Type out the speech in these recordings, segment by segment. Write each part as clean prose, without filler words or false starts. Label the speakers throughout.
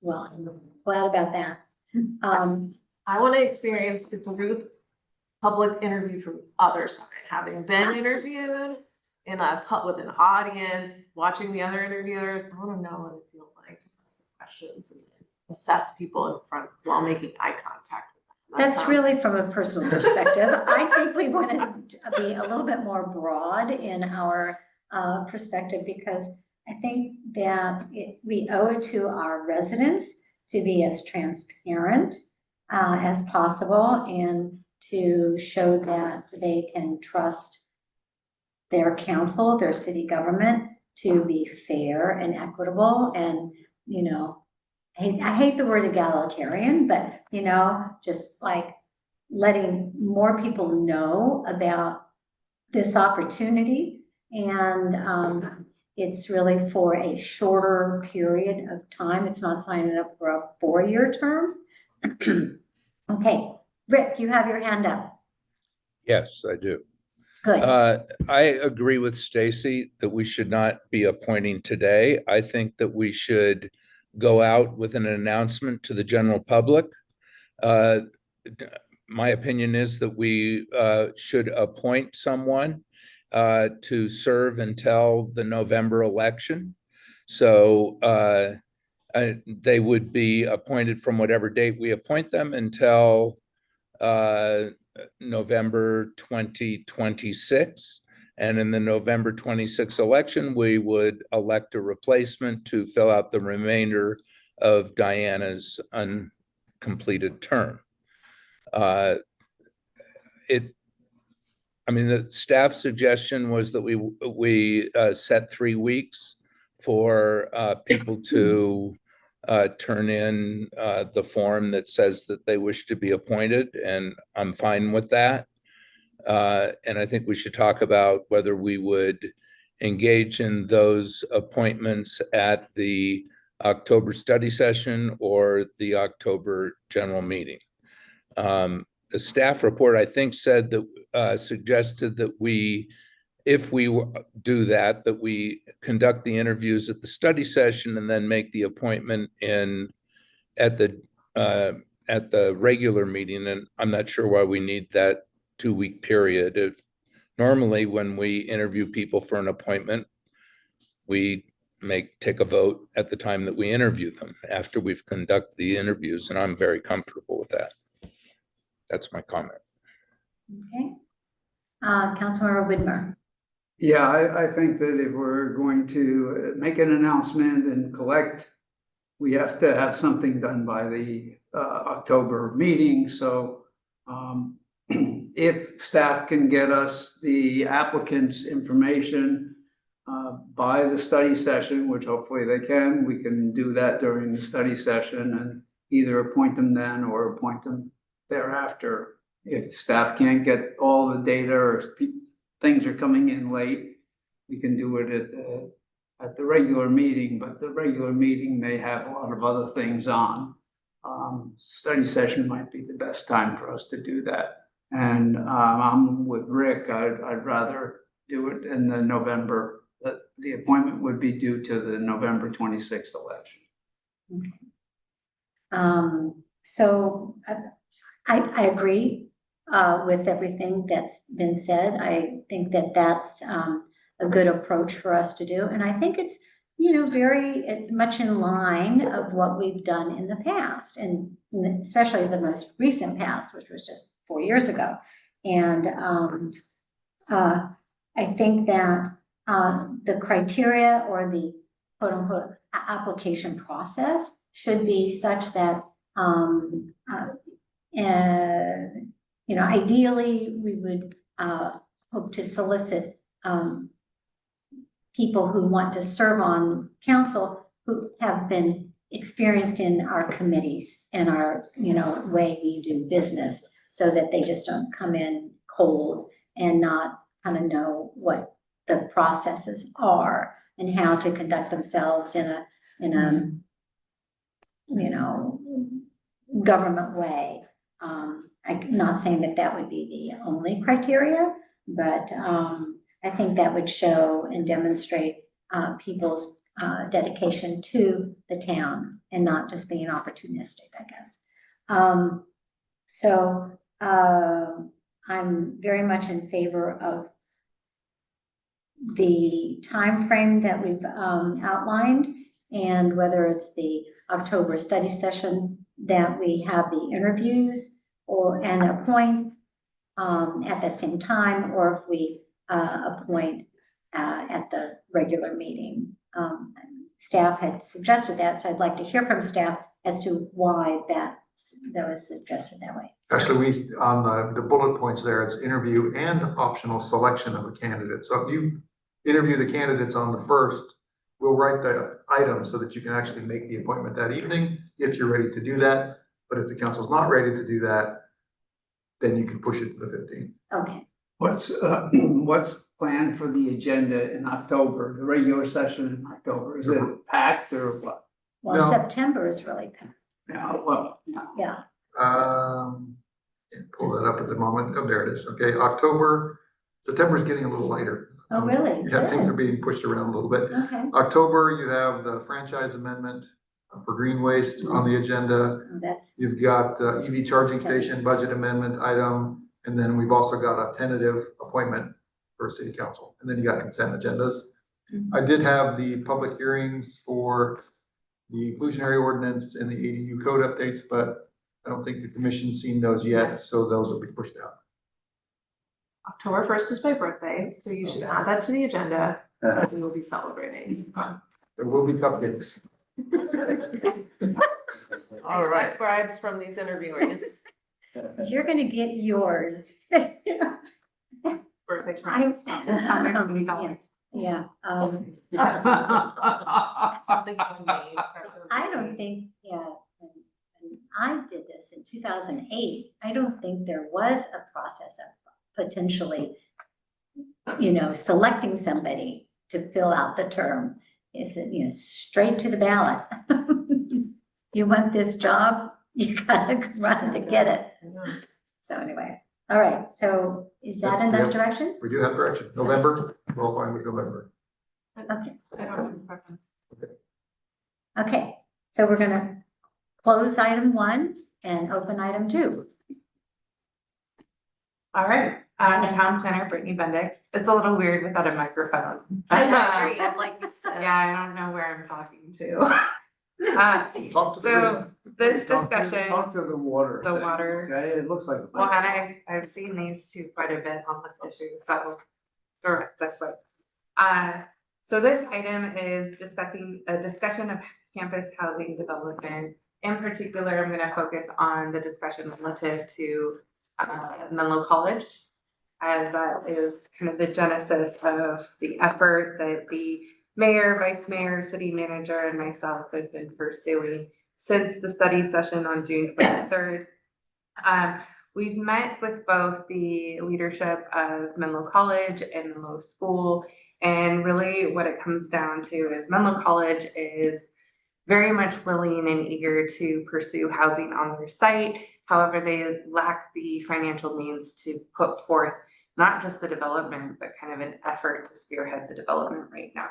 Speaker 1: Well, I'm glad about that.
Speaker 2: I want to experience the group public interview from the other side, having been interviewed in a pub with an audience, watching the other interviewers. I want to know what it feels like to ask questions and assess people in front while making eye contact with them.
Speaker 1: That's really from a personal perspective. I think we want to be a little bit more broad in our perspective, because I think that we owe it to our residents to be as transparent as possible, and to show that they can trust their council, their city government, to be fair and equitable. And, you know, I hate the word egalitarian, but, you know, just like letting more people know about this opportunity. And it's really for a shorter period of time. It's not signing up for a 4-year term. Okay, Rick, you have your hand up.
Speaker 3: Yes, I do.
Speaker 1: Good.
Speaker 3: I agree with Stacy that we should not be appointing today. I think that we should go out with an announcement to the general public. My opinion is that we should appoint someone to serve until the November election. So they would be appointed from whatever date we appoint them until November 2026. And in the November 26 election, we would elect a replacement to fill out the remainder of Diana's uncompleted term. The staff suggestion was that we set 3 weeks for people to turn in the form that says that they wish to be appointed, and I'm fine with that. And I think we should talk about whether we would engage in those appointments at the October study session or the October general meeting. The staff report, I think, said that suggested that if we do that we conduct the interviews at the study session and then make the appointment at the regular meeting. And I'm not sure why we need that 2-week period. Normally when we interview people for an appointment, we take a vote at the time that we interview them after we've conducted the interviews, and I'm very comfortable with that. That's my comment.
Speaker 1: Okay. Councilmember Widmer.
Speaker 4: Yeah, I think that if we're going to make an announcement and collect, we have to have something done by the October meeting. So if staff can get us the applicant's information by the study session, which hopefully they can, we can do that during the study session and either appoint them then or appoint them thereafter. If staff can't get all the data or things are coming in late, we can do it at the regular meeting, but the regular meeting may have a lot of other things on. Study session might be the best time for us to do that. And I'm with Rick. I'd rather do it in the November, that the appointment would be due to the November 26th election.
Speaker 1: Okay. So I agree with everything that's been said. I think that that's a good approach for us to do. And I think it's, you know, it's much in line of what we've done in the past, and especially the most recent past, which was just 4 years ago. And I think that the criteria or the quote unquote application process should be such that, you know, ideally we would hope to solicit people who want to serve on council who have been experienced in our committees and our, you know, way we do business, so that they just don't come in cold and not kind of know what the processes are and how to conduct themselves in a you know, government way. I'm not saying that that would be the only criteria, but I think that would show and demonstrate people's dedication to the town and not just being opportunistic, I guess. So I'm very much in favor of the time frame that we've outlined, and whether it's the October study session that we have the interviews and appoint at the same time, or if we appoint at the regular meeting. Staff had suggested that, so I'd like to hear from staff as to why that was suggested that way.
Speaker 5: Actually, we, on the bullet points there, it's interview and optional selection of a candidate. So if you interview the candidates on the first, we'll write the item so that you can actually make the appointment that evening if you're ready to do that. But if the council's not ready to do that, then you can push it to the 15th.
Speaker 1: Okay.
Speaker 4: What's planned for the agenda in October, the regular session in October? Is it packed or what?
Speaker 1: Well,
Speaker 5: No.
Speaker 1: September is really packed.
Speaker 4: Yeah, well,
Speaker 1: Yeah.
Speaker 5: Can't pull that up at the moment. Oh, there it is. Okay, September is getting a little lighter.
Speaker 1: Oh, really?
Speaker 5: Yeah, things
Speaker 1: Good.
Speaker 5: are being pushed around a little bit.
Speaker 1: Okay.
Speaker 5: October, you have the franchise amendment for green waste on the agenda.
Speaker 1: That's
Speaker 5: You've got the EV charging station budget amendment item, and then we've also got a tentative appointment for city council. And then you got consent agendas. I did have the public hearings for the inclusionary ordinance and the ADU code updates, but I don't think the commission's seen those yet, so those will be pushed out.
Speaker 2: October 1st is my birthday, so you should add that to the agenda, and we will be celebrating.
Speaker 5: There will be cupcakes.
Speaker 4: all right.
Speaker 2: Expect bribes from these interviewers.
Speaker 1: You're gonna get yours.
Speaker 2: Birthday
Speaker 1: I'm,
Speaker 2: bribes.
Speaker 1: yes, yeah, I don't think, yeah, when I did this in 2008, I don't think there was a process of potentially, selecting somebody to fill out the term. Is it, straight to the ballot? You want this job, you gotta run to get it. So anyway, all right, so is that
Speaker 5: Yeah,
Speaker 1: enough
Speaker 5: yeah.
Speaker 1: direction?
Speaker 5: We do have direction. November, we're all fine with November.
Speaker 1: Okay.
Speaker 2: I don't have a preference.
Speaker 1: Okay, so we're gonna close item 1 and open item 2.
Speaker 6: All right, town planner Brittany Bendix. It's a little weird without a microphone. Yeah, I don't know where I'm talking to.
Speaker 5: Talk to the
Speaker 6: So this
Speaker 4: Talk to
Speaker 6: discussion,
Speaker 4: the water.
Speaker 6: The
Speaker 4: thing,
Speaker 6: water.
Speaker 4: Okay, it looks like.
Speaker 6: well, and I've seen these two quite a bit on this issue, so direct this way. So this item is discussing a discussion of campus housing development. In particular, I'm gonna focus on the discussion relative to Menlo College, as that is kind of the genesis of the effort that the mayor, vice mayor, city manager, and myself have been pursuing since the study session on June 23rd. We've met with both the leadership of Menlo College and Menlo School, and really what it comes down to is Menlo College is very much willing and eager to pursue housing on their site. However, they lack the financial means to put forth not just the development, but kind of an effort to spearhead the development right now.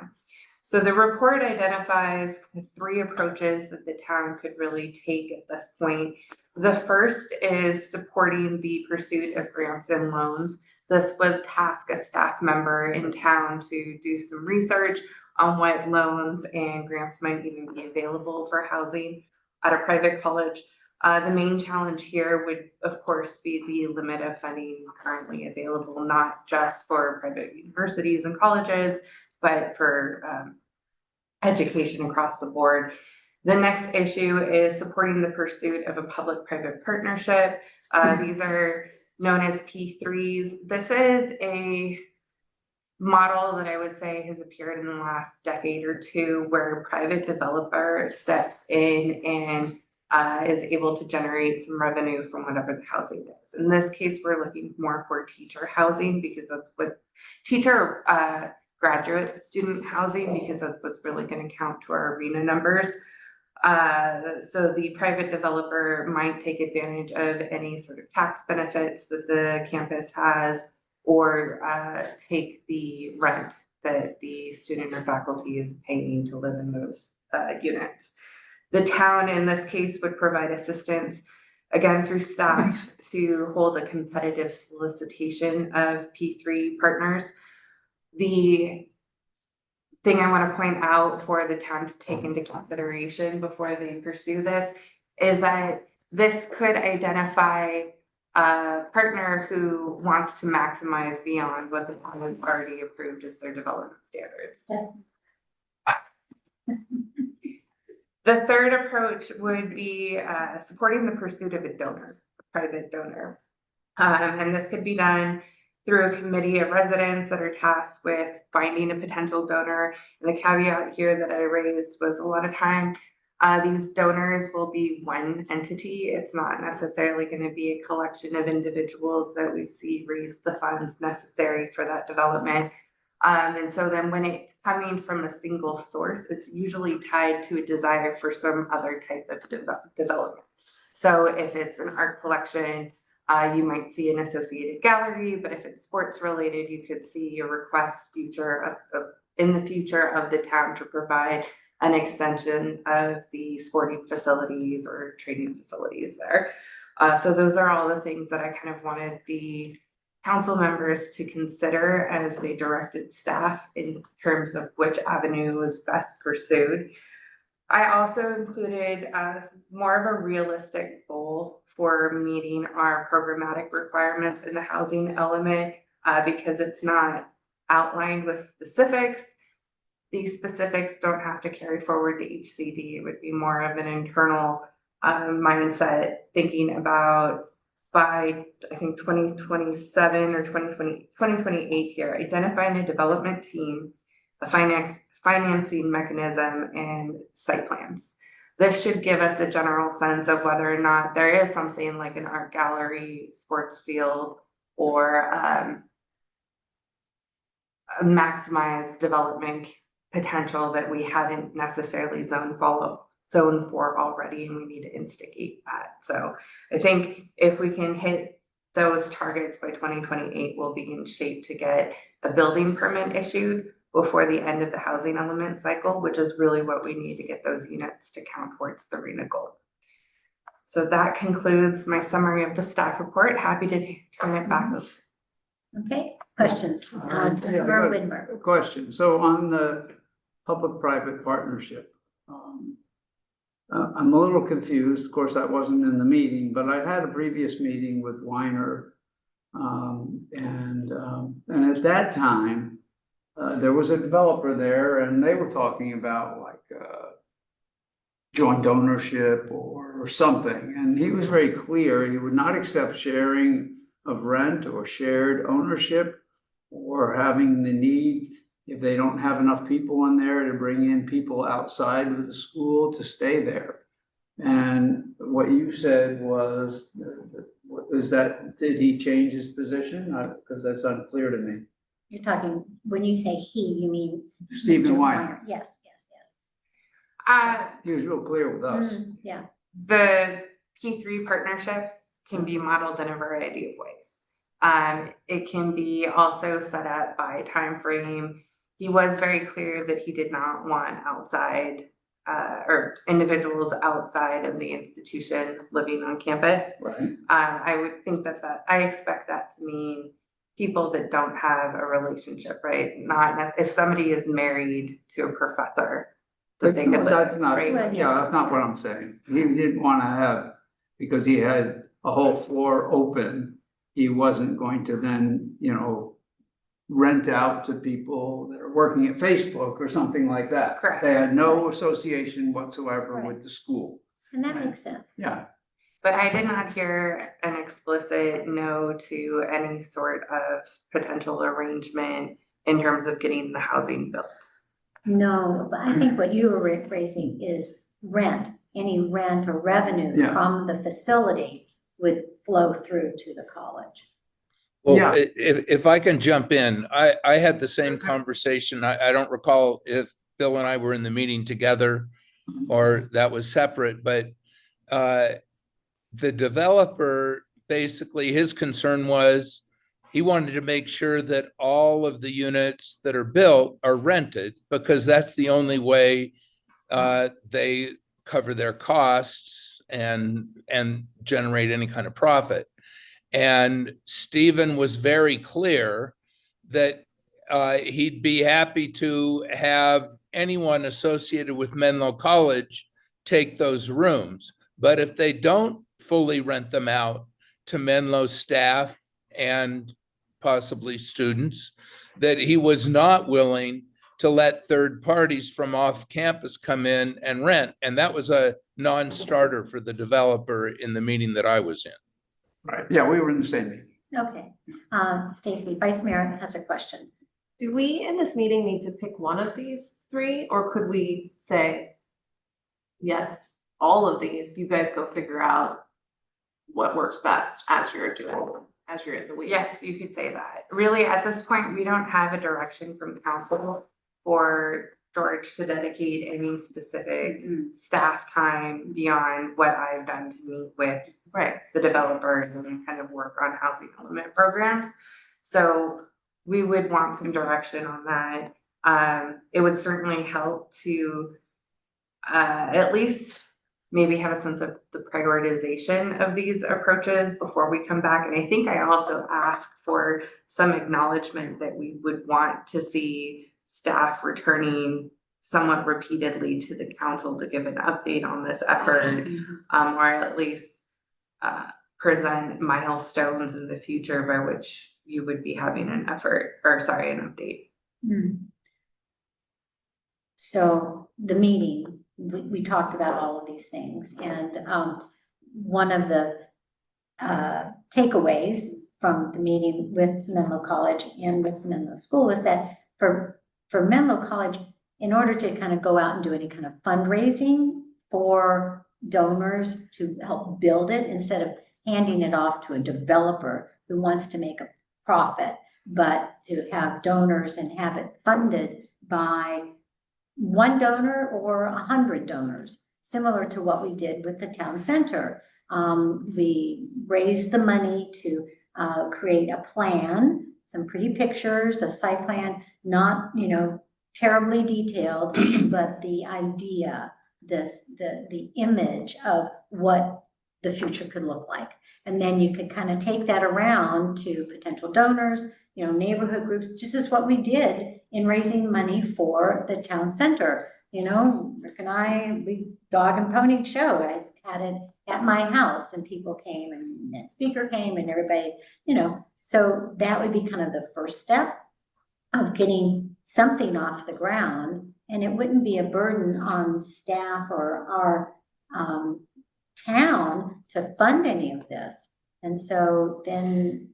Speaker 6: So the report identifies the 3 approaches that the town could really take at this point. The first is supporting the pursuit of grants and loans. This would task a staff member in town to do some research on what loans and grants might even be available for housing at a private college. The main challenge here would, of course, be the limit of funding currently available, not just for private universities and colleges, but for education across the board. The next issue is supporting the pursuit of a public-private partnership. These are known as P3s. This is a model that I would say has appeared in the last decade or two, where a private developer steps in and is able to generate some revenue from whatever the housing is. In this case, we're looking more for teacher housing, because that's what teacher graduate student housing, because that's what's really going to count to our arena numbers. So the private developer might take advantage of any sort of tax benefits that the campus has, or take the rent that the student or faculty is paying to live in those units. The town in this case would provide assistance, again, through staff to hold a competitive solicitation of P3 partners. The thing I want to point out for the town to take into consideration before they pursue this is that this could identify a partner who wants to maximize beyond what the town has already approved as their development standards.
Speaker 1: Yes.
Speaker 6: The third approach would be supporting the pursuit of a donor, a private donor. And this could be done through a committee of residents that are tasked with finding a potential donor. And the caveat here that I raised was a lot of time, these donors will be one entity. It's not necessarily going to be a collection of individuals that we see raise the funds necessary for that development. And so then when it's coming from a single source, it's usually tied to a desire for some other type of development. So if it's an art collection, you might see an associated gallery, but if it's sports related, you could see a request in the future of the town to provide an extension of the sporting facilities or training facilities there. So those are all the things that I kind of wanted the council members to consider as they directed staff in terms of which avenue was best pursued. I also included more of a realistic goal for meeting our programmatic requirements in the housing element because it's not outlined with specifics. These specifics don't have to carry forward to HCD. It would be more of an internal mindset, thinking about by, I think, 2027 or 2028 here, identifying a development team, a financing mechanism, and site plans. This should give us a general sense of whether or not there is something like an art gallery, sports field, or a maximized development potential that we hadn't necessarily zoned for already, and we need to instigate that. So I think if we can hit those targets by 2028, we'll be in shape to get a building permit issued before the end of the housing element cycle, which is really what we need to get those units to count towards the RHNA goal. So that concludes my summary of the staff report. Happy to turn it back over.
Speaker 1: Okay, questions? Councilmember Whitmer.
Speaker 4: Question. So on the public-private partnership, I'm a little confused. Of course, I wasn't in the meeting, but I had a previous meeting with Weiner. And at that time, there was a developer there and they were talking about like joint ownership or something. And he was very clear, he would not accept sharing of rent or shared ownership or having the need, if they don't have enough people in there, to bring in people outside of the school to stay there. And what you said was, did he change his position? Because that's unclear to me.
Speaker 1: You're talking, when you say he, you mean
Speaker 4: Stephen
Speaker 1: Mr.
Speaker 4: Weiner.
Speaker 1: Yes.
Speaker 4: He was real clear with us.
Speaker 1: Yeah.
Speaker 6: The P3 partnerships can be modeled in a variety of ways. It can be also set up by time frame. He was very clear that he did not want outside or individuals outside of the institution living on campus.
Speaker 4: Right.
Speaker 6: I would think that I expect that to mean people that don't have a relationship, right? Not if somebody is married to a professor, that they could
Speaker 4: That's
Speaker 6: live,
Speaker 4: not,
Speaker 6: right?
Speaker 4: yeah, that's not what I'm saying. He didn't want to have, because he had a whole floor open, he wasn't going to then, rent out to people that are working at Facebook or something like that.
Speaker 6: Correct.
Speaker 4: They had no association whatsoever
Speaker 1: Right.
Speaker 4: with the school.
Speaker 1: And that makes sense.
Speaker 4: Yeah.
Speaker 6: But I did not hear an explicit no to any sort of potential arrangement in terms of getting the housing built.
Speaker 1: No, but I think what you were raising is rent. Any rent or revenue
Speaker 4: Yeah.
Speaker 1: from the facility would flow through to the college.
Speaker 3: Well,
Speaker 4: Yeah.
Speaker 3: if I can jump in, I had the same conversation. I don't recall if Bill and I were in the meeting together or that was separate, but the developer, basically his concern was he wanted to make sure that all of the units that are built are rented, because that's the only way they cover their costs and generate any kind of profit. And Stephen was very clear that he'd be happy to have anyone associated with Menlo College take those rooms. But if they don't fully rent them out to Menlo staff and possibly students, that he was not willing to let third parties from off campus come in and rent. And that was a non-starter for the developer in the meeting that I was in.
Speaker 4: Right, yeah, we were in the same meeting.
Speaker 1: Okay, Stacy, Vice Mayor has a question.
Speaker 2: Do we in this meeting need to pick one of these three, or could we say, yes, all of these, you guys go figure out what works best as you're in the weeds?
Speaker 6: Yes, you could say that. Really, at this point, we don't have a direction from council for George to dedicate any specific staff time beyond what I've done to meet with the developers and kind of work on housing element programs. So we would want some direction on that. It would certainly help to at least maybe have a sense of the prioritization of these approaches before we come back. And I think I also asked for some acknowledgement that we would want to see staff returning somewhat repeatedly to the council to give an update on this effort, or at least present milestones in the future by which you would be having an an update.
Speaker 1: So the meeting, we talked about all of these things, and one of the takeaways from the meeting with Menlo College and with Menlo School was that for Menlo College, in order to kind of go out and do any kind of fundraising for donors to help build it, instead of handing it off to a developer who wants to make a profit, but to have donors and have it funded by one donor or 100 donors, similar to what we did with the town center. We raised the money to create a plan, some pretty pictures, a site plan, not, terribly detailed, but the idea, the image of what the future could look like. And then you could kind of take that around to potential donors, neighborhood groups, just as what we did in raising money for the town center. Rick and I, we dog and pony show. I had it at my house and people came and that speaker came and everybody, so that would be kind of the first step of getting something off the ground, and it wouldn't be a burden on staff or our town to fund any of this. And so then,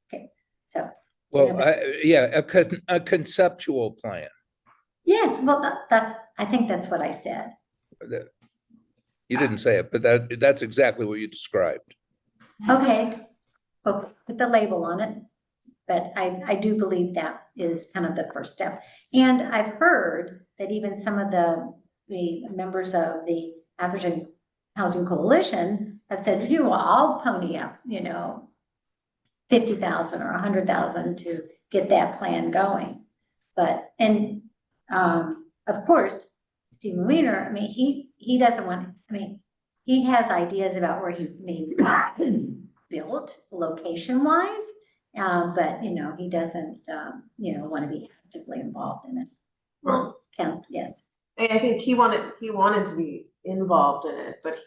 Speaker 1: okay, so.
Speaker 3: Well, a conceptual plan.
Speaker 1: Yes, well, I think that's what I said.
Speaker 3: You didn't say it, but that's exactly what you described.
Speaker 1: Okay, well, put the label on it, but I do believe that is kind of the first step. And I've heard that even some of the members of the Atherton Housing Coalition have said, I'll pony up, 50,000 or 100,000 to get that plan going. But, and of course, Stephen Weiner, he doesn't want, he has ideas about where he may build location wise, but he doesn't, want to be actively involved in it.
Speaker 2: Well,
Speaker 1: Yes.
Speaker 2: I think he wanted to be involved in it, but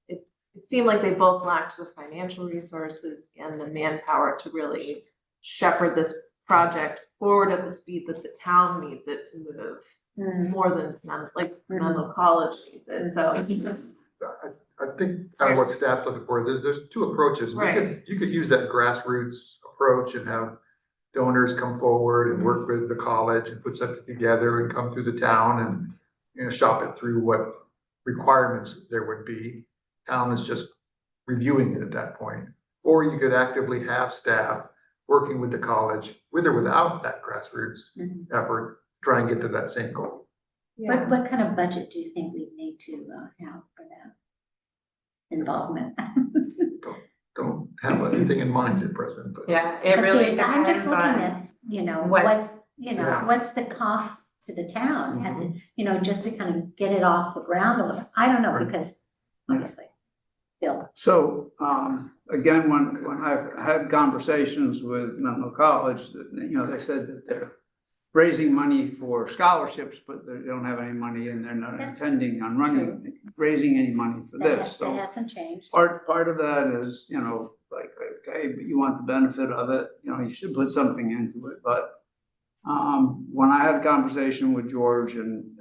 Speaker 2: it seemed like they both lacked the financial resources and the manpower to really shepherd this project forward at the speed that the town needs it to move more than Menlo College needs it. So
Speaker 5: I think kind of what staff's looking for, there's two approaches.
Speaker 2: Right.
Speaker 5: You could use that grassroots approach and have donors come forward and work with the college and put something together and come through the town and shop it through what requirements there would be. Town is just reviewing it at that point. Or you could actively have staff working with the college, with or without that grassroots effort, try and get to that same goal.
Speaker 2: yeah.
Speaker 1: What kind of budget do you think we need to have for that involvement?
Speaker 5: don't have anything in mind at present, but.
Speaker 6: Yeah, it
Speaker 1: But
Speaker 6: really
Speaker 1: see, I'm just
Speaker 6: depends
Speaker 1: looking
Speaker 6: on,
Speaker 1: at, you know,
Speaker 6: what-
Speaker 5: Yeah.
Speaker 1: what's the cost to the town? And, you know, just to kind of get it off the ground a little, I don't know,
Speaker 5: Right.
Speaker 1: because obviously, Bill,
Speaker 4: So, again, when I've had conversations with Menlo College, you know, they said that they're raising money for scholarships, but they don't have any money and they're not
Speaker 1: That's
Speaker 4: intending on raising any money for
Speaker 1: that
Speaker 4: this, so.
Speaker 1: hasn't changed.
Speaker 4: Part of that is, you know, like, okay, but you want the benefit of it, you know, you should put something into it, but. When I had a conversation with George and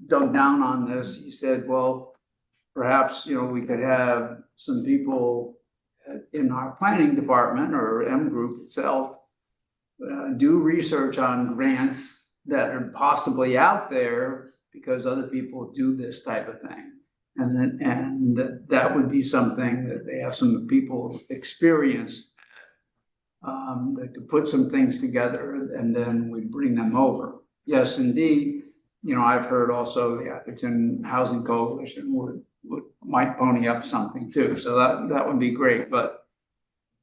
Speaker 4: dug down on this, he said, well, perhaps, you know, we could have some people in our planning department or M group itself. Do research on grants that are possibly out there because other people do this type of thing. And that would be something that they have some people experience. That could put some things together and then we bring them over. Yes, indeed, you know, I've heard also the Atherton Housing Coalition might pony up something too, so that would be great, but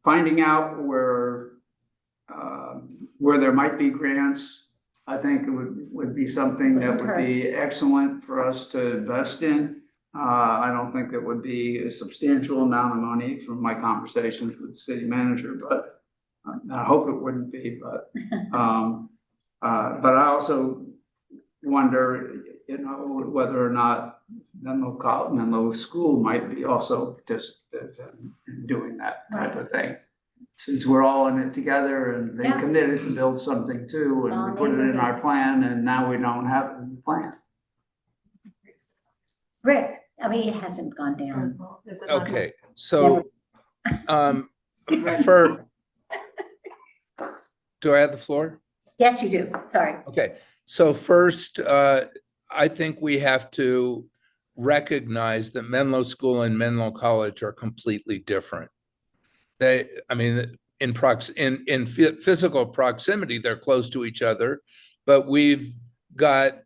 Speaker 4: finding out where there might be grants, I think it would be something that would be excellent for us to invest in. I don't think it would be a substantial amount of money from my conversations with the city manager, but I hope it wouldn't be, but I also wonder, you know, whether or not Menlo School might be also participative in doing that type of thing. Since we're all in it together and they
Speaker 1: Yeah.
Speaker 4: committed to build something too,
Speaker 1: It's all
Speaker 4: and we put it in
Speaker 1: neighborhood.
Speaker 4: our plan and now we don't have it in the plan.
Speaker 1: Rick, I mean, it hasn't gone down.
Speaker 2: Is it not-
Speaker 3: Okay, so, for, do I have the floor?
Speaker 1: Yes, you do, sorry.
Speaker 3: Okay, so first, I think we have to recognize that Menlo School and Menlo College are completely different. I mean, in physical proximity, they're close to each other, but we've got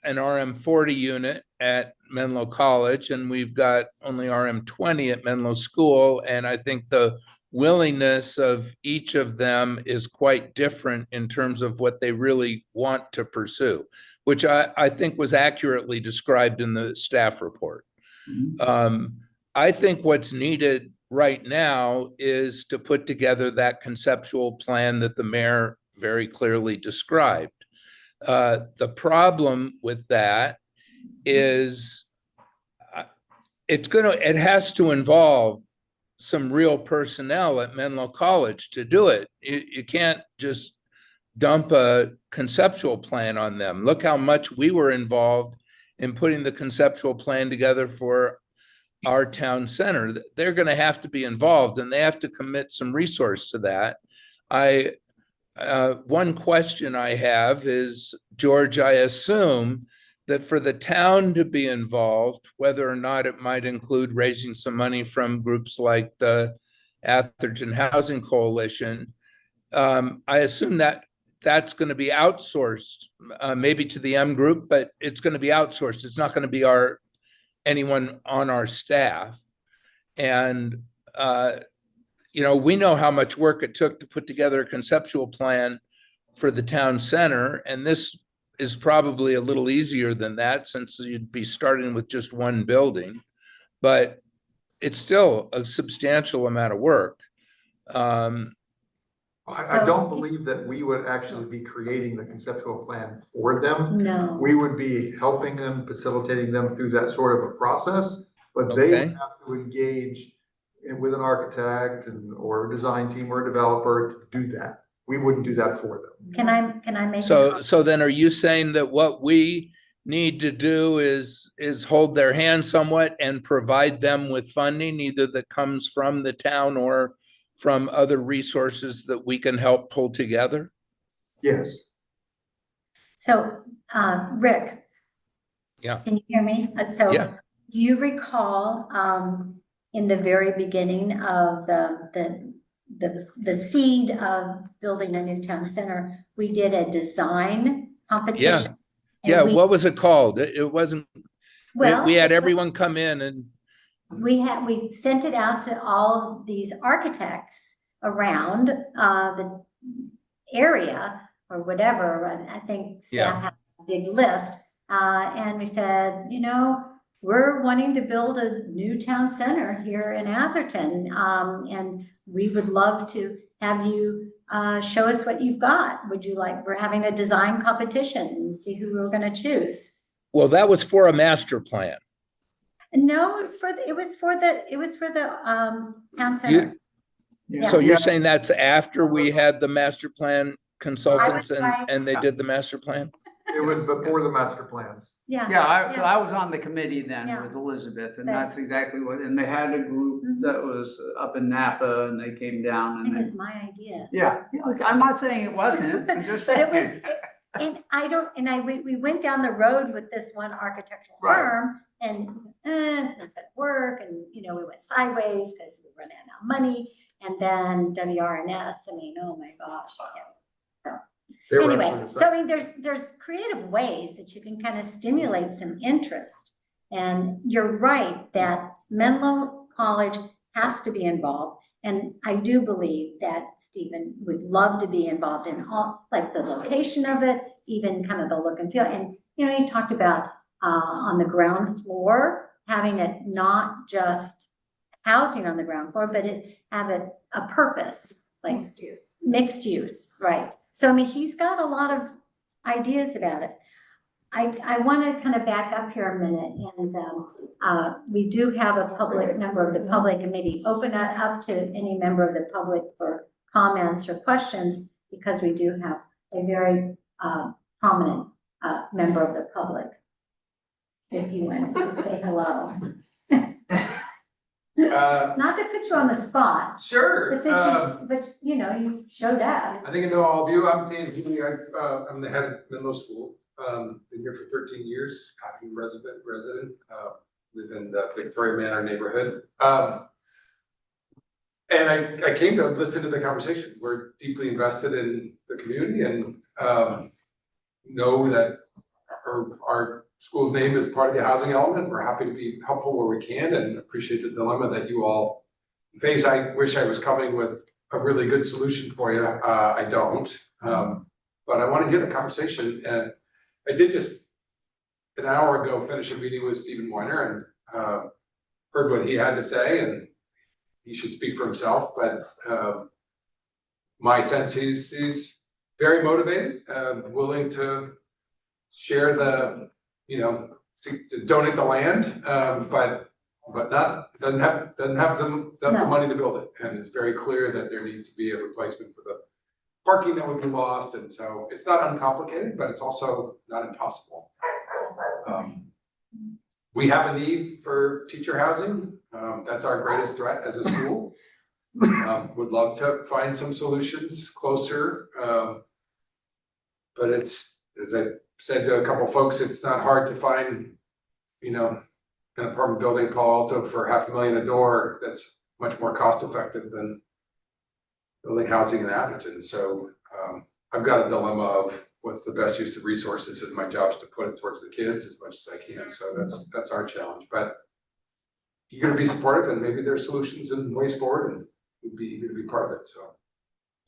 Speaker 3: an RM40 unit at Menlo College and we've got only RM20 at Menlo School. And I think the willingness of each of them is quite different in terms of what they really want to pursue, which I think was accurately described in the staff report. I think what's needed right now is to put together that conceptual plan that the mayor very clearly described. The problem with that is it has to involve some real personnel at Menlo College to do it. You can't just dump a conceptual plan on them. Look how much we were involved in putting the conceptual plan together for our town center. They're going to have to be involved and they have to commit some resource to that. One question I have is, George, I assume that for the town to be involved, whether or not it might include raising some money from groups like the Atherton Housing Coalition, I assume that that's going to be outsourced, maybe to the M group, but it's going to be outsourced. It's not going to be anyone on our staff. And, you know, we know how much work it took to put together a conceptual plan for the town center. And this is probably a little easier than that since you'd be starting with just one building, but it's still a substantial amount of work.
Speaker 5: I don't believe that we would actually be creating the conceptual plan for them.
Speaker 1: No.
Speaker 5: We would be helping them, facilitating them through that sort of a process, but they would
Speaker 3: Okay.
Speaker 5: have to engage with an architect or a design team or a developer to do that. We wouldn't do that for them.
Speaker 1: Can I make?
Speaker 3: So then are you saying that what we need to do is hold their hand somewhat and provide them with funding, either that comes from the town or from other resources that we can help pull together?
Speaker 5: Yes.
Speaker 1: So, Rick.
Speaker 3: Yeah.
Speaker 1: Can you hear me? So,
Speaker 3: Yeah.
Speaker 1: do you recall, in the very beginning of the seed of building a new town center, we did a design competition?
Speaker 3: Yeah,
Speaker 1: And
Speaker 3: what was it called? It wasn't,
Speaker 1: well,
Speaker 3: we had everyone come in and
Speaker 1: we sent it out to all these architects around the area or whatever, and I think staff had a big list. And we said, you know, we're wanting to build a new town center here in Atherton. And we would love to have you show us what you've got. Would you like, we're having a design competition and see who we're gonna choose.
Speaker 3: Well, that was for a master plan.
Speaker 1: No, it was for the town center.
Speaker 3: So
Speaker 1: Yeah.
Speaker 3: you're saying that's after we had the master plan consultants
Speaker 1: right.
Speaker 3: and they did the master plan?
Speaker 5: It was before the master plans.
Speaker 1: Yeah.
Speaker 4: Yeah, I was on the committee then
Speaker 1: Yeah.
Speaker 4: with Elizabeth, and
Speaker 1: But-
Speaker 4: that's exactly what, and they had a group that was up in Napa, and they came down
Speaker 1: It
Speaker 4: and
Speaker 1: was
Speaker 4: they,
Speaker 1: my idea.
Speaker 4: yeah, look, I'm not saying it wasn't, I'm just
Speaker 1: But
Speaker 4: saying.
Speaker 1: it was, we went down the road with this one architectural
Speaker 4: Right.
Speaker 1: firm and it's not gonna work. And, you know, we went sideways because we ran out of money. And then WRNS, I mean, oh my gosh. Yeah.
Speaker 5: They were
Speaker 1: Anyway,
Speaker 5: actually the
Speaker 1: so I mean, there's creative ways that you can kind of stimulate some interest. And you're right that Menlo College has to be involved. And I do believe that Stephen would love to be involved in all, like the location of it, even kind of the look and feel. And, you know, he talked about on the ground floor, having it not just housing on the ground floor, but it have a purpose, like mixed use, right? So, I mean, he's got a lot of ideas about it. I want to kind of back up here a minute, and we do have a public member of the public, and maybe open it up to any member of the public for comments or questions, because we do have a very prominent member of the public. If you want to say hello. Not to put you on the spot,
Speaker 7: Sure.
Speaker 1: but since but you know, you showed up.
Speaker 7: I think I know all of you. I'm Dan Healy. I'm the head of Menlo School. Been here for 13 years, happy resident, live in the Victoria Manor neighborhood. And I came to listen to the conversation. We're deeply invested in the community and know that our school's name is part of the housing element. We're happy to be helpful where we can and appreciate the dilemma that you all face. I wish I was coming with a really good solution for you. I don't. But I want to hear the conversation. And I did just an hour ago finish a meeting with Stephen Weiner and heard what he had to say, and he should speak for himself. But my sense he's very motivated, willing to share the, you know, to donate the land, but not, doesn't have the money to build it. And it's very clear that there needs to be a replacement for the parking that would be lost. And so it's not uncomplicated, but it's also not impossible. We have a need for teacher housing. That's our greatest threat as a school. Would love to find some solutions closer. But it's, as I said to a couple folks, it's not hard to find, you know, an apartment building in Palo Alto for $500,000 a door that's much more cost effective than building housing in Atherton. So I've got a dilemma of what's the best use of resources, and my job is to put it towards the kids as much as I can. So that's our challenge. But you're going to be supportive, and maybe there's solutions and ways forward, and we'd be eager to be part of it. So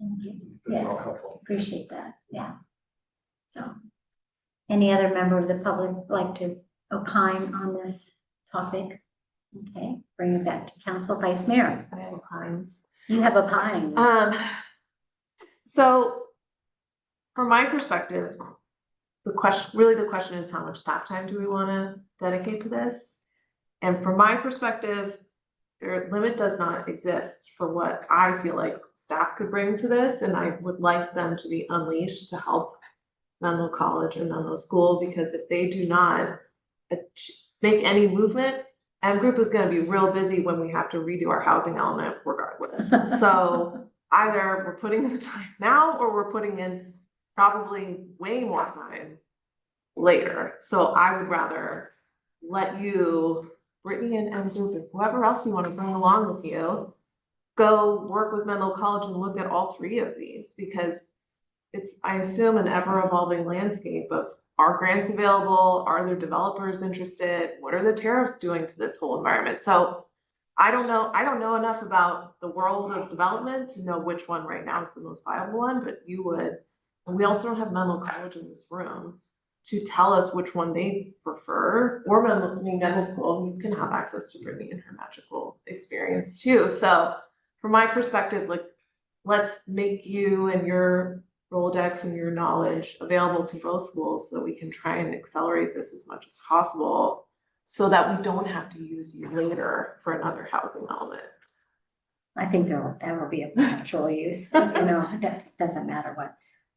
Speaker 1: Thank you.
Speaker 7: that's all
Speaker 1: Yes.
Speaker 7: helpful.
Speaker 1: Appreciate that, yeah. So, any other member of the public like to opine on this topic? Okay, bring it back to Council Vice Mayor.
Speaker 2: I have opines.
Speaker 1: You have opines.
Speaker 2: So from my perspective, the question is how much staff time do we want to dedicate to this? And from my perspective, their limit does not exist for what I feel like staff could bring to this, and I would like them to be unleashed to help Menlo College or Menlo School, because if they do not make any movement, M Group is going to be real busy when we have to redo our housing element regardless. So either we're putting in the time now, or we're putting in probably way more time later. So I would rather let you, Brittany and M Group, and whoever else you want to bring along with you, go work with Menlo College and look at all three of these, because it's, I assume, an ever-evolving landscape of, are grants available? Are there developers interested? What are the tariffs doing to this whole environment? So I don't know enough about the world of development to know which one right now is the most viable one, but you would. And we also don't have Menlo College in this room to tell us which one they prefer, or dental school, you can have access to Brittany and her magical experience too. So from my perspective, like, let's make you and your Rolodex and your knowledge available to both schools so that we can try and accelerate this as much as possible, so that we don't have to use you later for another housing element.
Speaker 1: I think that will be a natural use, that doesn't matter what.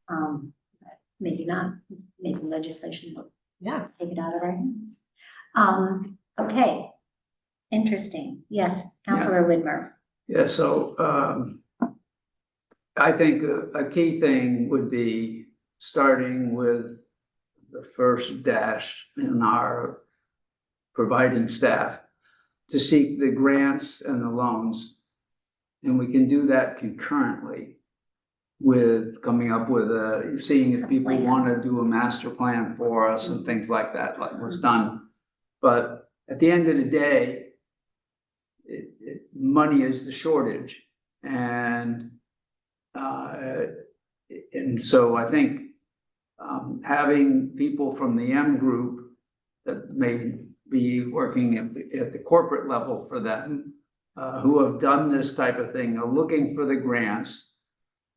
Speaker 1: But maybe not, maybe legislation will
Speaker 2: Yeah.
Speaker 1: take it out of our hands. Okay, interesting. Yes, Councilor Widmer.
Speaker 4: Yeah, so, I think a key thing would be starting with the first dash in our providing staff to seek the grants and the loans. And we can do that concurrently with coming up with seeing if people want to do a master plan for us and things like that, like was done. But at the end of the day, money is the shortage. And so I think having people from the M group that may be working at the corporate level for them, who have done this type of thing, are looking for the grants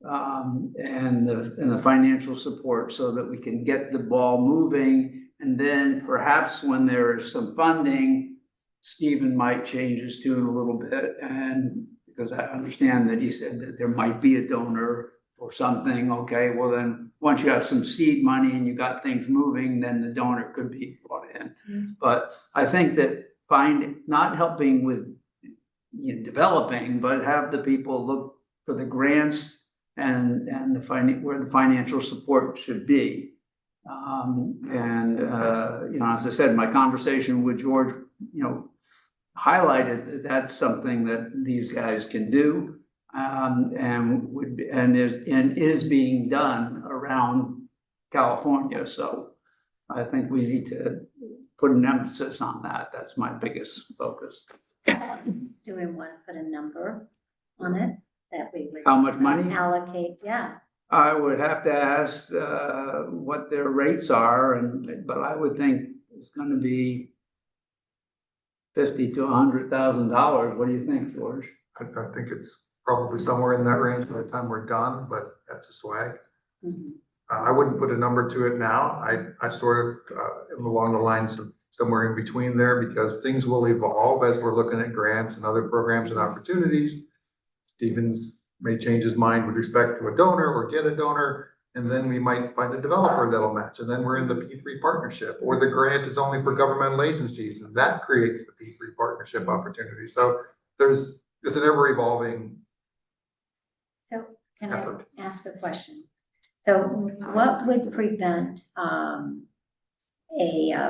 Speaker 4: and the financial support so that we can get the ball moving. And then perhaps when there is some funding, Stephen might change his tune a little bit, and because I understand that he said that there might be a donor or something. Okay, well then, once you have some seed money and you got things moving, then the donor could be brought in. But I think that not helping with developing, but have the people look for the grants and where the financial support should be. As I said, my conversation with George, highlighted that that's something that these guys can do, and is being done around California. So I think we need to put an emphasis on that. That's my biggest focus.
Speaker 1: Do we want to put a number on it that we would?
Speaker 4: How much money?
Speaker 1: Allocate, yeah.
Speaker 4: I would have to ask what their rates are, but I would think it's going to be $50,000 to $100,000. What do you think, George?
Speaker 5: I think it's probably somewhere in that range by the time we're done, but that's a swag.
Speaker 1: Mhm.
Speaker 5: I wouldn't put a number to it now. I sort of am along the lines of somewhere in between there, because things will evolve as we're looking at grants and other programs and opportunities. Stevens may change his mind with respect to a donor or get a donor, and then we might find a developer that'll match, and then we're in the P3 partnership, or the grant is only for governmental agencies, and that creates the P3 partnership opportunity. So it's an ever evolving
Speaker 1: So can
Speaker 5: effort.
Speaker 1: I ask a question? So what would prevent a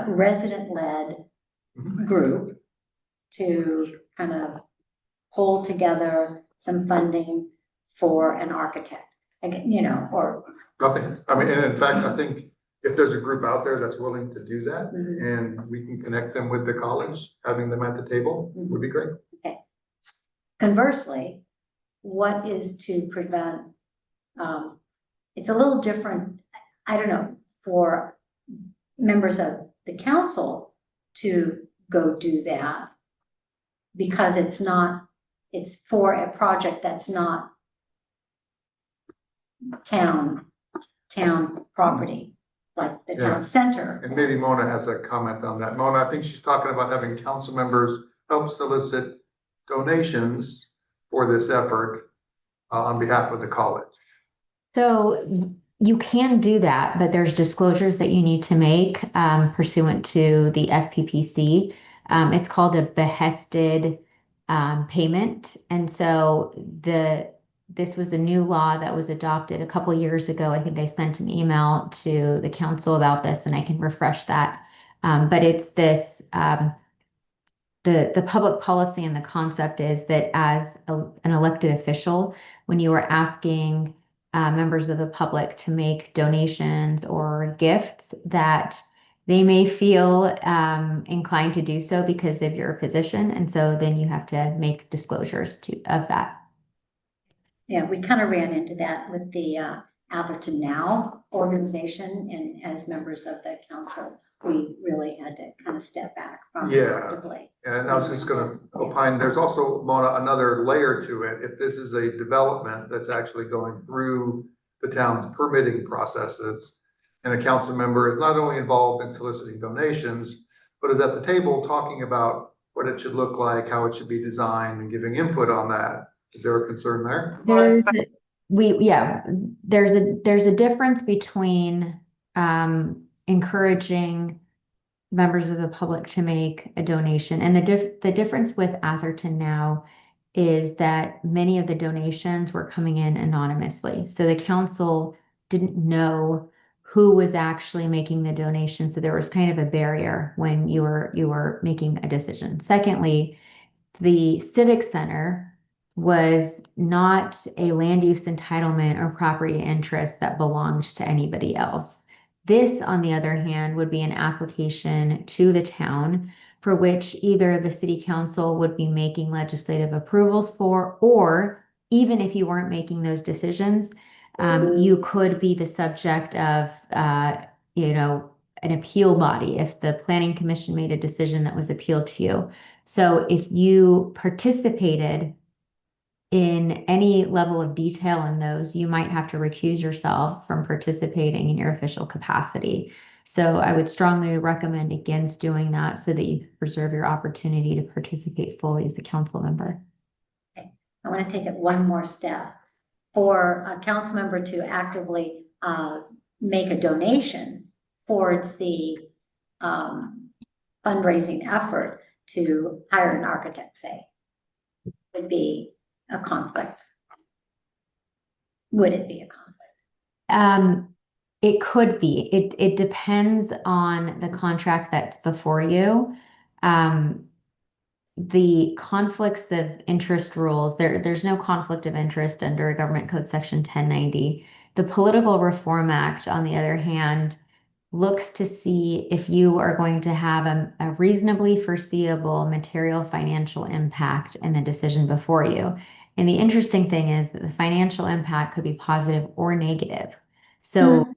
Speaker 1: resident-led group to kind of hold together some funding for an architect? Again, or
Speaker 5: Nothing. I mean, and in fact, I think if there's a group out there that's willing to do that, and we can connect them with the college, having them at the table would be great.
Speaker 1: okay. Conversely, what is to prevent, it's a little different, I don't know, for members of the council to go do that, because it's for a project that's not town property, like the town center.
Speaker 5: And maybe Mona has a comment on that. Mona, I think she's talking about having council members help solicit donations for this effort on behalf of the college.
Speaker 8: So you can do that, but there's disclosures that you need to make pursuant to the FPPC. It's called a behested payment. And so this was a new law that was adopted a couple years ago. I think I sent an email to the council about this, and I can refresh that. But it's this, the public policy and the concept is that as an elected official, when you are asking members of the public to make donations or gifts, that they may feel inclined to do so because of your position. And so then you have to make disclosures of that.
Speaker 1: Yeah, we kind of ran into that with the Atherton Now organization, and as members of the council, we really had to kind of step back from
Speaker 5: Yeah.
Speaker 1: the plate.
Speaker 5: And I was just gonna opine, there's also, Mona, another layer to it. If this is a development that's actually going through the town's permitting processes, and a council member is not only involved in soliciting donations, but is at the table talking about what it should look like, how it should be designed, and giving input on that. Is there a concern there?
Speaker 8: There's there's a difference between encouraging members of the public to make a donation. And the difference with Atherton Now is that many of the donations were coming in anonymously. So the council didn't know who was actually making the donation. So there was kind of a barrier when you were making a decision. Secondly, the Civic Center was not a land use entitlement or property interest that belonged to anybody else. This, on the other hand, would be an application to the town for which either the city council would be making legislative approvals for, or even if you weren't making those decisions, you could be the subject of, an appeal body if the planning commission made a decision that was appealed to you. So if you participated in any level of detail in those, you might have to recuse yourself from participating in your official capacity. So I would strongly recommend against doing that so that you preserve your opportunity to participate fully as a council member.
Speaker 1: Okay. I want to take it one more step. For a council member to actively make a donation towards the fundraising effort to hire an architect, say, would be a conflict. Would it be a conflict?
Speaker 8: It could be. It depends on the contract that's before you. The conflicts of interest rules, there's no conflict of interest under Government Code Section 1090. The Political Reform Act, on the other hand, looks to see if you are going to have a reasonably foreseeable material financial impact in the decision before you. And the interesting thing is that the financial impact could be positive or negative. So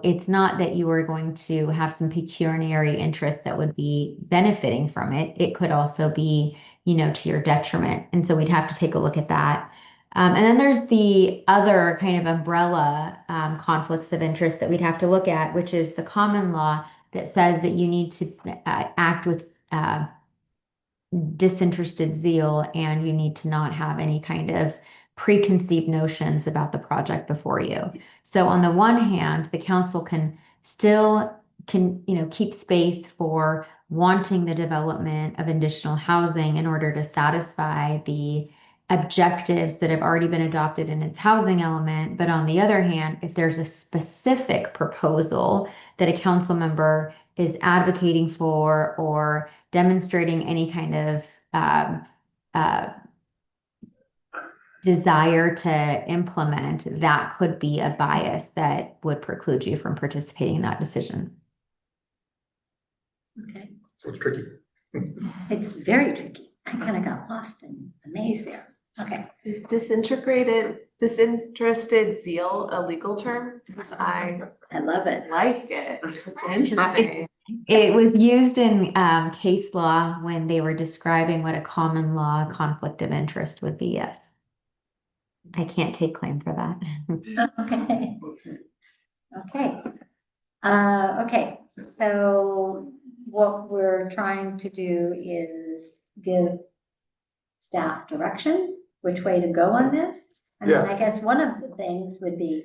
Speaker 8: it's not that you are going to have some pecuniary interest that would be benefiting from it. It could also be, to your detriment. And so we'd have to take a look at that. And then there's the other kind of umbrella conflicts of interest that we'd have to look at, which is the common law that says that you need to act with disinterested zeal, and you need to not have any kind of preconceived notions about the project before you. So on the one hand, the council can keep space for wanting the development of additional housing in order to satisfy the objectives that have already been adopted in its housing element. But on the other hand, if there's a specific proposal that a council member is advocating for or demonstrating any kind of desire to implement, that could be a bias that would preclude you from participating in that decision.
Speaker 1: Okay,
Speaker 5: So it's tricky.
Speaker 1: it's very tricky. I kind of got lost in the maze there. Okay.
Speaker 2: Is disinterested zeal a legal term? Because I
Speaker 1: love it.
Speaker 2: like it. It's interesting.
Speaker 8: It was used in case law when they were describing what a common law conflict of interest would be. Yes. I can't take claim for that.
Speaker 1: Okay. Okay. Okay. So what we're trying to do is give staff direction, which way to go on this. And then I guess one of the things would be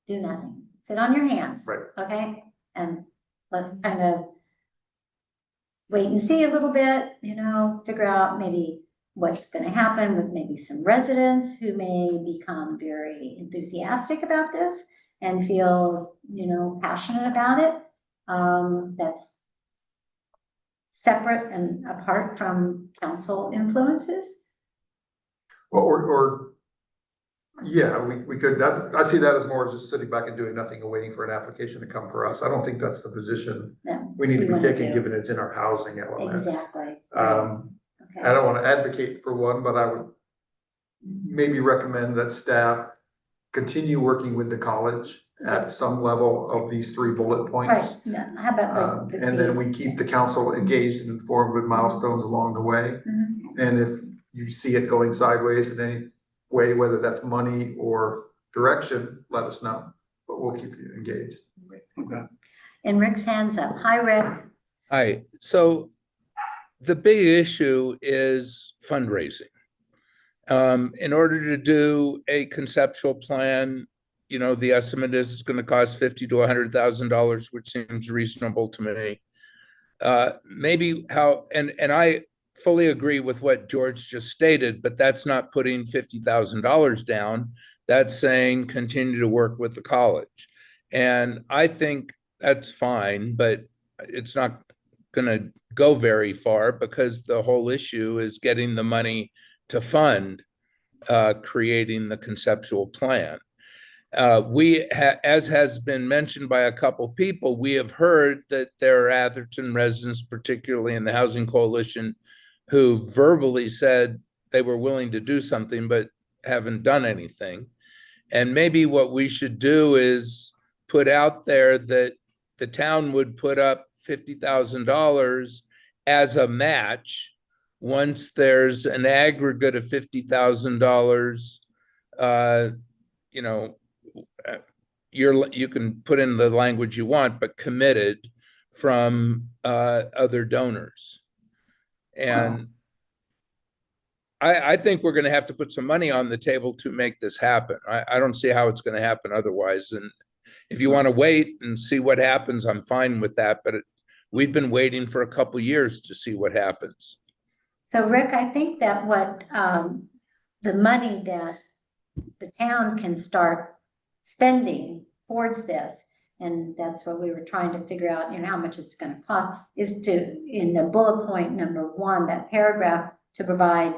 Speaker 1: do nothing, sit on your hands.
Speaker 5: Right.
Speaker 1: Okay. And let's kind of wait and see a little bit, figure out maybe what's going to happen with maybe some residents who may become very enthusiastic about this and feel, passionate about it. That's separate and apart from council influences.
Speaker 5: Or Yeah, we could, that, I see that as more as just sitting back and doing nothing and waiting for an application to come for us. I don't think that's the position
Speaker 1: No,
Speaker 5: we need to be
Speaker 1: wanna
Speaker 5: taking,
Speaker 1: do.
Speaker 5: given it's in our housing element.
Speaker 1: Exactly.
Speaker 5: Um, I
Speaker 1: Okay.
Speaker 5: don't want to advocate for one, but I would maybe recommend that staff continue working with the college at some level of these 3 bullet points.
Speaker 1: Right, no, how about
Speaker 5: And then we keep the council engaged and informed with milestones along the way.
Speaker 1: Mhm.
Speaker 5: And if you see it going sideways in any way, whether that's money or direction, let us know, but we'll keep you engaged.
Speaker 4: Okay.
Speaker 1: And Rick's hands up. Hi, Rick.
Speaker 3: Hi, so the big issue is fundraising. In order to do a conceptual plan, the estimate is it's gonna cost $50,000 to $100,000, which seems reasonable to me. Maybe and I fully agree with what George just stated, but that's not putting $50,000 down. That's saying continue to work with the college. And I think that's fine, but it's not gonna go very far because the whole issue is getting the money to fund creating the conceptual plan. As has been mentioned by a couple people, we have heard that there are Atherton residents, particularly in the Housing Coalition, who verbally said they were willing to do something but haven't done anything. And maybe what we should do is put out there that the town would put up $50,000 as a match once there's an aggregate of $50,000. You can put in the language you want, but committed from other donors. And I think we're going to have to put some money on the table to make this happen. I don't see how it's going to happen otherwise. And if you want to wait and see what happens, I'm fine with that. But we've been waiting for a couple years to see what happens.
Speaker 1: So Rick, I think that what the money that the town can start spending towards this, and that's what we were trying to figure out, how much it's going to cost, is to, in the bullet point number 1, that paragraph, to provide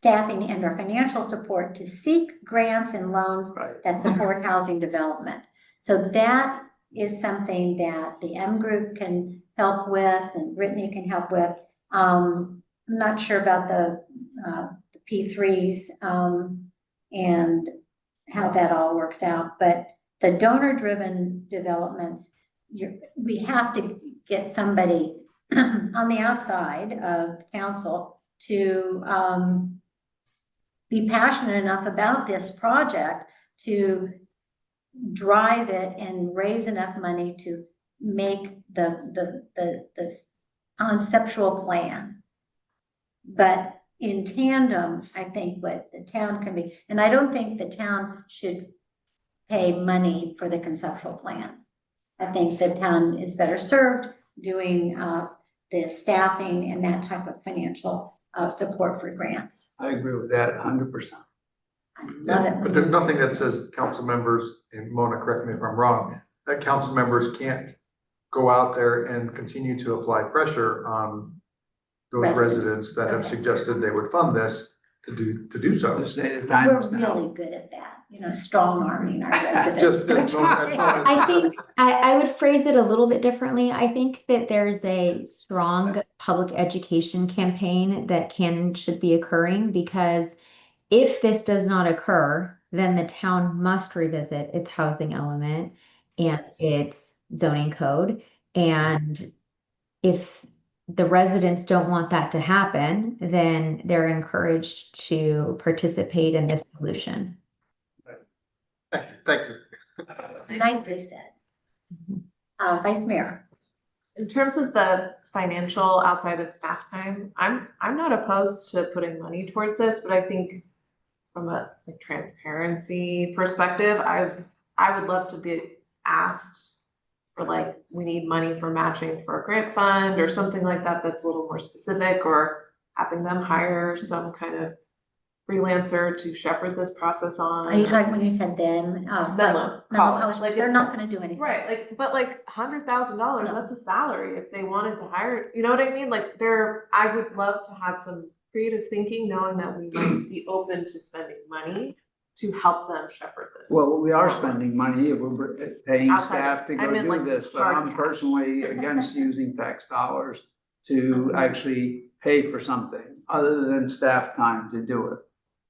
Speaker 1: staffing and or financial support to seek grants and loans that support housing development. So that is something that the M group can help with and Brittany can help with. I'm not sure about the P3s and how that all works out, but the donor-driven developments, we have to get somebody on the outside of council to be passionate enough about this project to drive it and raise enough money to make the conceptual plan. But in tandem, I think what the town can be, and I don't think the town should pay money for the conceptual plan. I think the town is better served doing the staffing and that type of financial support for grants.
Speaker 4: I agree with that 100%.
Speaker 1: I love it.
Speaker 5: But there's nothing that says council members, and Mona, correct me if I'm wrong, that council members can't go out there and continue to apply pressure on those residents that have suggested they would fund this to do so.
Speaker 4: Just say the time
Speaker 1: We're
Speaker 4: is now.
Speaker 1: really good at that, strong arming our residents.
Speaker 5: Just as long as-
Speaker 8: I think I would phrase it a little bit differently. I think that there's a strong public education campaign that should be occurring, because if this does not occur, then the town must revisit its housing element and its zoning code. And if the residents don't want that to happen, then they're encouraged to participate in this solution.
Speaker 5: Thank you.
Speaker 1: Nicely said. Vice Mayor.
Speaker 2: In terms of the financial outside of staff time, I'm not opposed to putting money towards this, but I think from a transparency perspective, I would love to be asked for we need money for matching for a grant fund or something like that that's a little more specific, or having them hire some kind of freelancer to shepherd this process on.
Speaker 1: Are you talking when you said them?
Speaker 2: Menlo College.
Speaker 1: They're not gonna do anything.
Speaker 2: Right, but $100,000, that's a salary if they wanted to hire, you know what I mean? I would love to have some creative thinking, knowing that we might be open to spending money to help them shepherd this.
Speaker 4: Well, we are spending money, we're paying
Speaker 2: Outside
Speaker 4: staff
Speaker 2: of-
Speaker 4: to
Speaker 2: I
Speaker 4: go
Speaker 2: meant
Speaker 4: do
Speaker 2: like
Speaker 4: this, but
Speaker 2: hard
Speaker 4: I'm
Speaker 2: cash.
Speaker 4: personally against using tax dollars to actually pay for something other than staff time to do it.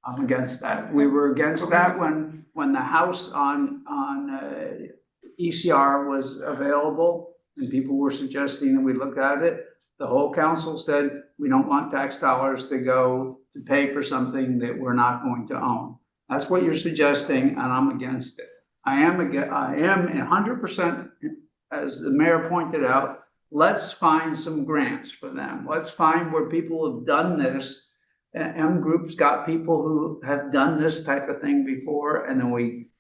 Speaker 4: I'm against that. We were against that when the house on ECR was available and people were suggesting that we look at it. The whole council said, we don't want tax dollars to go to pay for something that we're not going to own. That's what you're suggesting, and I'm against it. I am 100%, as the mayor pointed out, let's find some grants for them. Let's find where people have done this. M Group's got people who have done this type of thing before, and then we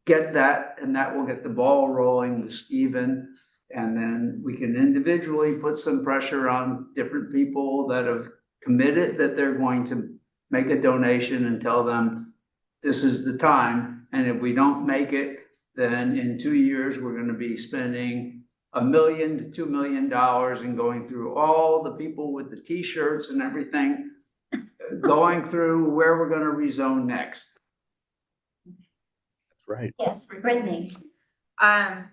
Speaker 4: get that, and that will get the ball rolling with Stephen. And then we can individually put some pressure on different people that have committed that they're going to make a donation and tell them this is the time. And if we don't make it, then in 2 years, we're going to be spending $1 million to $2 million and going through all the people with the T-shirts and everything, going through where we're going to rezone next.
Speaker 3: That's right.
Speaker 1: Yes, Brittany.
Speaker 6: I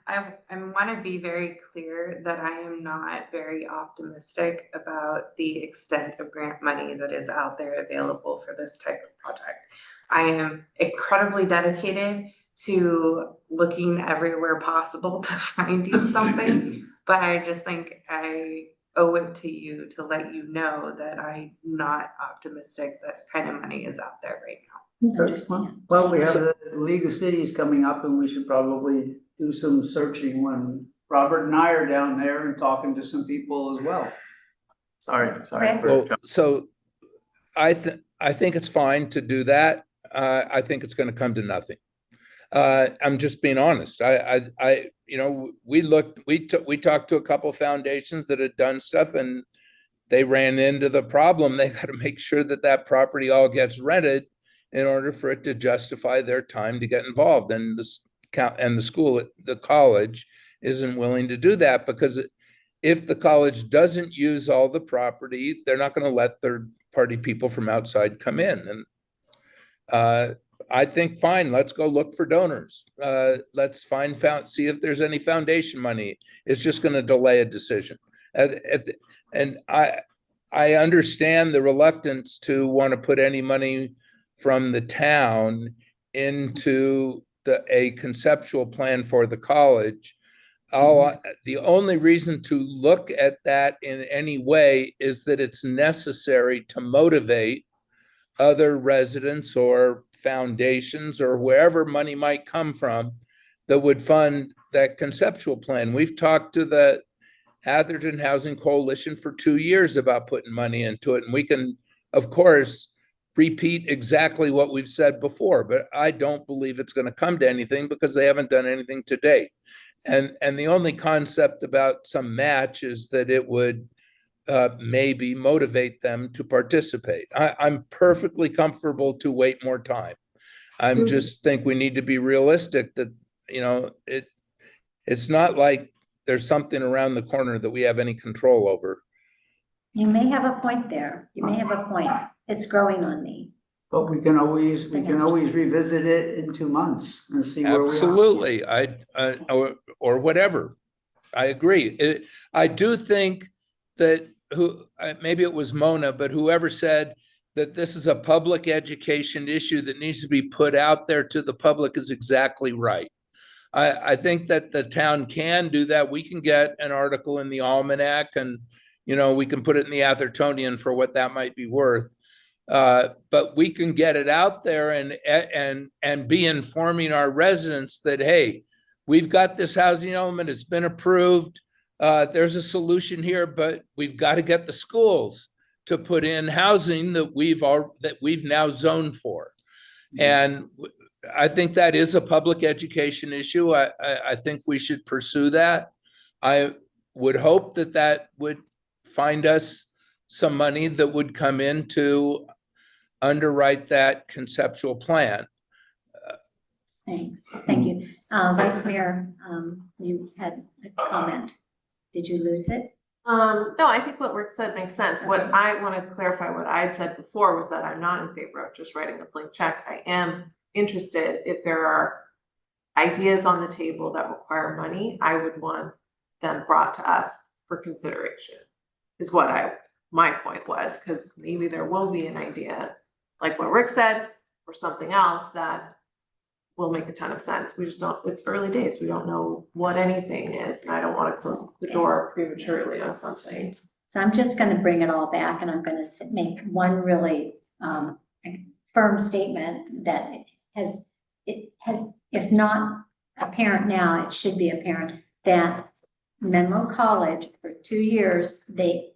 Speaker 6: want to be very clear that I am not very optimistic about the extent of grant money that is out there available for this type of project. I am incredibly dedicated to looking everywhere possible to find you something, but I just think I owe it to you to let you know that I'm not optimistic that kind of money is out there right now.
Speaker 1: Understand.
Speaker 4: Well, we have the League of Cities coming up, and we should probably do some searching when Robert and I are down there and talking to some people as well. Sorry.
Speaker 1: Okay.
Speaker 3: Well, so I think it's fine to do that. I think it's going to come to nothing. I'm just being honest. We talked to a couple foundations that had done stuff, and they ran into the problem. They got to make sure that that property all gets rented in order for it to justify their time to get involved. And the college isn't willing to do that, because if the college doesn't use all the property, they're not going to let third-party people from outside come in. And I think, fine, let's go look for donors. Let's see if there's any foundation money. It's just going to delay a decision. And I understand the reluctance to want to put any money from the town into a conceptual plan for the college. The only reason to look at that in any way is that it's necessary to motivate other residents or foundations or wherever money might come from that would fund that conceptual plan. We've talked to the Atherton Housing Coalition for 2 years about putting money into it. And we can, of course, repeat exactly what we've said before, but I don't believe it's going to come to anything because they haven't done anything to date. And the only concept about some match is that it would maybe motivate them to participate. I'm perfectly comfortable to wait more time. I'm just think we need to be realistic that, it's not like there's something around the corner that we have any control over.
Speaker 1: You may have a point there. You may have a point. It's growing on me.
Speaker 4: But we can always revisit it in 2 months and see where we are.
Speaker 3: Absolutely. Or whatever. I agree. I do think that maybe it was Mona, but whoever said that this is a public education issue that needs to be put out there to the public is exactly right. I think that the town can do that. We can get an article in the Almanac and, we can put it in the Athertonian for what that might be worth. But we can get it out there and be informing our residents that, hey, we've got this housing element, it's been approved. There's a solution here, but we've got to get the schools to put in housing that we've now zoned for. And I think that is a public education issue. I think we should pursue that. I would hope that would find us some money that would come in to underwrite that conceptual plan.
Speaker 1: Thanks. Thank you. Vice Mayor, you had a comment. Did you lose it?
Speaker 2: No, I think what Rick said makes sense. What
Speaker 1: Okay.
Speaker 2: I want to clarify, what I had said before was that I'm not in favor of just writing a blank check. I am interested if there are ideas on the table that require money, I would want them brought to us for consideration. Is what my point was, because maybe there will be an idea, like what Rick said, or something else that will make a ton of sense. We just don't, it's early days. We don't know what anything is, and I don't want to close the door prematurely on something.
Speaker 1: So I'm just gonna bring it all back and I'm gonna make one really firm statement that it has, if not apparent now, it should be apparent that Menlo College for 2 years, they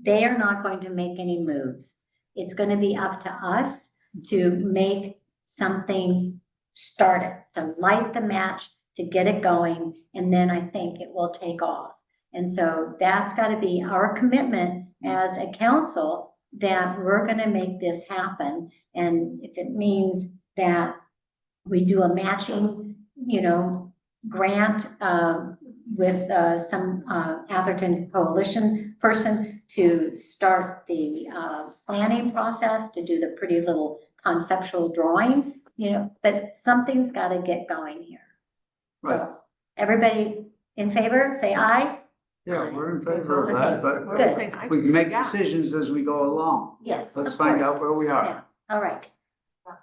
Speaker 1: are not going to make any moves. It's gonna be up to us to make something started, to light the match, to get it going, and then I think it will take off. And so that's gotta be our commitment as a council, that we're gonna make this happen. And if it means that we do a matching, grant, with, some, Atherton Coalition person to start the, planning process, to do the pretty little conceptual drawing, but something's gotta get going here.
Speaker 4: Right.
Speaker 1: So, everybody in favor, say aye.
Speaker 4: Yeah, we're in favor of that, but
Speaker 2: We're saying I
Speaker 4: we can make
Speaker 2: yeah.
Speaker 4: decisions as we go along.
Speaker 1: Yes,
Speaker 4: Let's
Speaker 1: of
Speaker 4: find
Speaker 1: course.
Speaker 4: out where we are.
Speaker 1: Yeah, all right.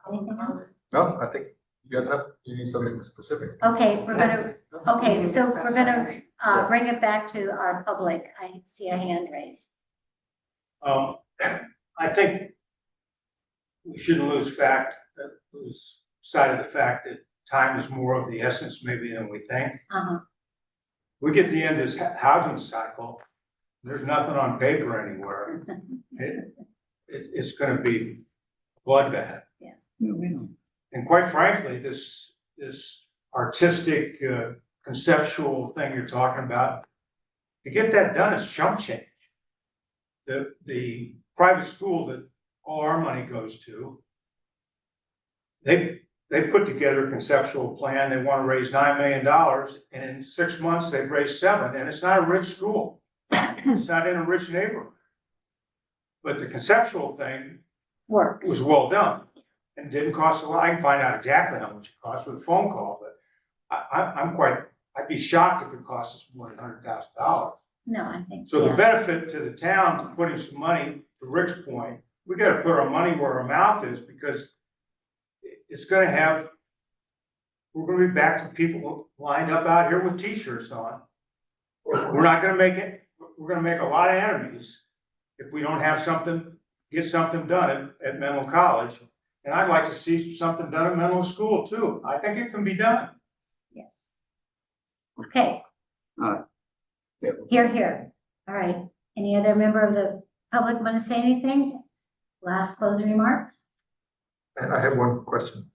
Speaker 1: Anything else?
Speaker 5: No, I think you need something specific.
Speaker 1: Okay, so we're gonna, bring it back to our public. I see a hand raised.
Speaker 9: I think we shouldn't lose sight of the fact that time is more of the essence maybe than we think.
Speaker 1: Uh-huh.
Speaker 9: We get to the end of this housing cycle, there's nothing on paper anywhere. It's gonna be bloodbath.
Speaker 4: Yeah, we know.
Speaker 9: And quite frankly, this artistic, conceptual thing you're talking about, to get that done is chump change. The private school that all our money goes to, they put together a conceptual plan. They want to raise $9 million, and in 6 months they've raised $7 million, and it's not a rich school. It's not in a rich neighborhood. But the conceptual thing
Speaker 1: Works.
Speaker 9: was well done and didn't cost a lot. I can find out exactly how much it cost with a phone call, but I'd be shocked if it cost us more than $100,000.
Speaker 1: No, I think.
Speaker 9: So the
Speaker 1: yeah.
Speaker 9: benefit to the town to putting some money, to Rick's point, we gotta put our money where our mouth is, because it's gonna have, we're gonna be back to people lined up out here with T-shirts on. We're not gonna make it, we're gonna make a lot of enemies if we don't have get something done at Menlo College. And I'd like to see something done at Menlo School too. I think it can be done.
Speaker 1: Yes. Okay,
Speaker 4: Yeah.
Speaker 1: here. All right. Any other member of the public want to say anything? Last closing remarks?
Speaker 5: And I have one question.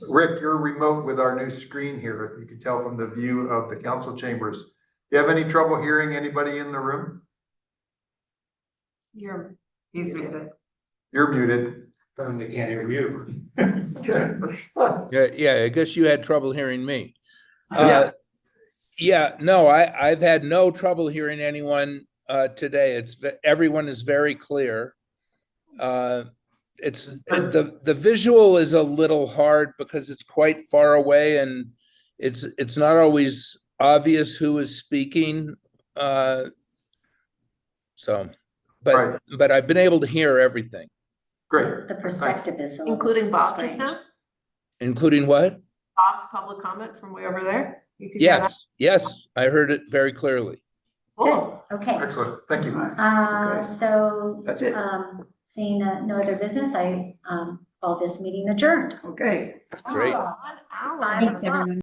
Speaker 5: Rick, you're remote with our new screen here. If you can tell from the view of the council chambers. Do you have any trouble hearing anybody in the room?
Speaker 6: He's muted.
Speaker 5: You're muted.
Speaker 9: They can't hear you.
Speaker 3: Yeah, I guess you had trouble hearing me.
Speaker 5: Yeah.
Speaker 3: Yeah, no, I've had no trouble hearing anyone today. Everyone is very clear. It's the visual is a little hard because it's quite far away and it's not always obvious who is speaking. But I've been able to hear everything.
Speaker 5: Great.
Speaker 1: The perspective is a little
Speaker 2: Including Bob just
Speaker 1: strange.
Speaker 2: now?
Speaker 3: Including what?
Speaker 2: Bob's public comment from way over there? You could hear that?
Speaker 3: Yes, I heard it very clearly.
Speaker 2: Cool.
Speaker 1: Okay,
Speaker 5: Excellent. Thank you.
Speaker 4: Okay.
Speaker 1: so,
Speaker 4: That's it.
Speaker 1: seeing no other business, I call this meeting adjourned.
Speaker 4: Okay.
Speaker 3: Great.
Speaker 2: Oh, 1 hour.
Speaker 8: Thanks, everyone.